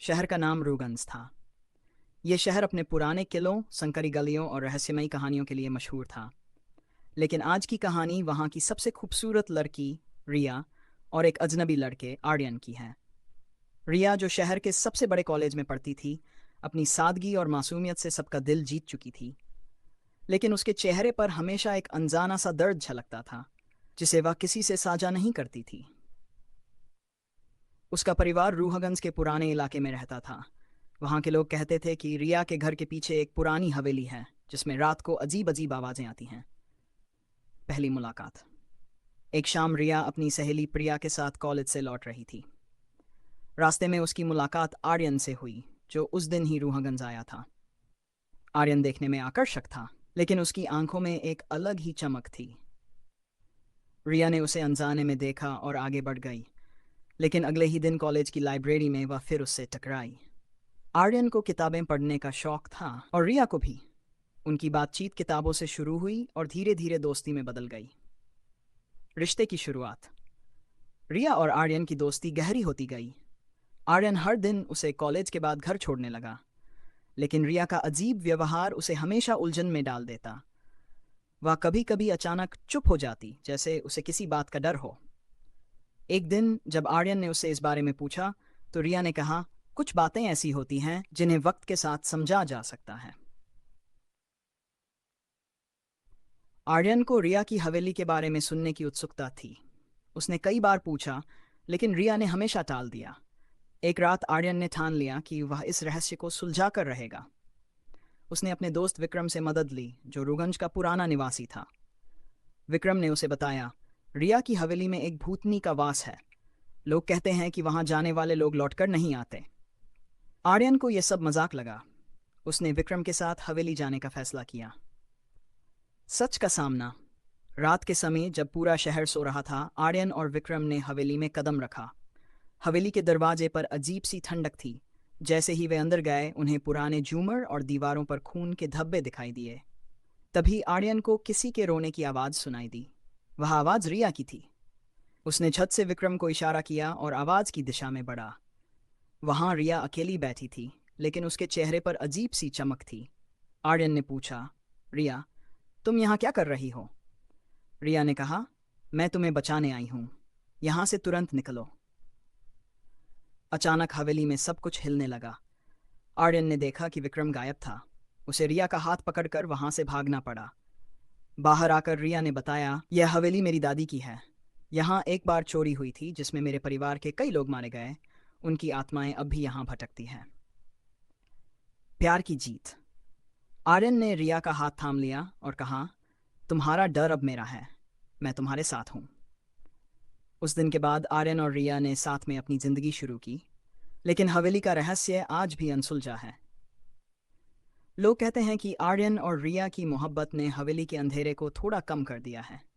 शहर का नाम रूगंज था। यह शहर अपने पुराने किलों, संकरी गलियों और रहस्यमयी कहानियों के लिए मशहूर था। लेकिन आज की कहानी वहाँ की सबसे खूबसूरत लड़की रिया और एक अजनबी लड़के आर्यन की है। रिया, जो शहर के सबसे बड़े कॉलेज में पढ़ती थी, अपनी सादगी और मासूमियत से सबका दिल जीत चुकी थी। लेकिन उसके चेहरे पर हमेशा एक अनजाना सा दर्द झलकता था, जिसे वह किसी से साझा नहीं करती थी। उसका परिवार रूहगंज के पुराने इलाके में रहता था। वहाँ के लोग कहते थे कि रिया के घर के पीछे एक पुरानी हवेली है, जिसमें रात को अजीब अजीब आवाज़ें आती हैं। पहली मुलाकात। एक शाम रिया अपनी सहेली प्रिया के साथ कॉलेज से लौट रही थी। रास्ते में उसकी मुलाकात आर्यन से हुई, जो उस दिन ही रूहगंज आया था। आर्यन देखने में आकर्षक था, लेकिन उसकी आंखों में एक अलग ही चमक थी। रिया ने उसे अनजाने में देखा और आगे बढ़ गई, लेकिन अगले ही दिन कॉलेज की लाइब्रेरी में वह फिर उससे टकराई। आर्यन को किताबें पढ़ने का शौक था और रिया को भी। उनकी बातचीत किताबों से शुरू हुई और धीरे धीरे दोस्ती में बदल गई। रिश्ते की शुरुआत। रिया और आर्यन की दोस्ती गहरी होती गई। आर्यन हर दिन उसे कॉलेज के बाद घर छोड़ने लगा, लेकिन रिया का अजीब व्यवहार उसे हमेशा उलझन में डाल देता। वह कभी कभी अचानक चुप हो जाती, जैसे उसे किसी बात का डर हो। एक दिन जब आर्यन ने उसे इस बारे में पूछा, तो रिया ने कहा, कुछ बातें ऐसी होती हैं जिन्हें वक्त के साथ समझा जा सकता है। आर्यन को रिया की हवेली के बारे में सुनने की उत्सुकता थी। उसने कई बार पूछा, लेकिन रिया ने हमेशा टाल दिया। एक रात आर्यन ने ठान लिया कि वह इस रहस्य को सुलझा कर रहेगा। उसने अपने दोस्त विक्रम से मदद ली, जो रूगंज का पुराना निवासी था। विक्रम ने उसे बताया, रिया की हवेली में एक भूतनी का वास है। लोग कहते हैं कि वहां जाने वाले लोग लौटकर नहीं आते। आर्यन को यह सब मजाक लगा। उसने विक्रम के साथ हवेली जाने का फैसला किया। सच का सामना। रात के समय जब पूरा शहर सो रहा था, आर्यन और विक्रम ने हवेली में कदम रखा। हवेली के दरवाजे पर अजीब सी ठंडक थी। जैसे ही वे अंदर गए, उन्हें पुराने झूमर और दीवारों पर खून के धब्बे दिखाई दिए। तभी आर्यन को किसी के रोने की आवाज़ सुनाई दी। वह आवाज़ रिया की थी। उसने छत से विक्रम को इशारा किया और आवाज़ की दिशा में बढ़ा। वहां रिया अकेली बैठी थी, लेकिन उसके चेहरे पर अजीब सी चमक थी। आर्यन ने पूछा, रिया, तुम यहाँ क्या कर रही हो? रिया ने कहा, मैं तुम्हें बचाने आई हूँ। यहाँ से तुरंत निकलो। अचानक हवेली में सब कुछ हिलने लगा। आर्यन ने देखा कि विक्रम गायब था। उसे रिया का हाथ पकड़कर वहां से भागना पड़ा। बाहर आकर रिया ने बताया, यह हवेली मेरी दादी की है। यहाँ एक बार चोरी हुई थी, जिसमें मेरे परिवार के कई लोग मारे गए। उनकी आत्माएं अब भी यहाँ भटकती हैं। प्यार की जीत। आर्यन ने रिया का हाथ थाम लिया और कहा, तुम्हारा डर अब मेरा है। मैं तुम्हारे साथ हूँ। उस दिन के बाद आर्यन और रिया ने साथ में अपनी जिंदगी शुरू की, लेकिन हवेली का रहस्य आज भी अनसुलझा है। लोग कहते हैं कि आर्यन और रिया की मोहब्बत ने हवेली के अंधेरे को थोड़ा कम कर दिया है।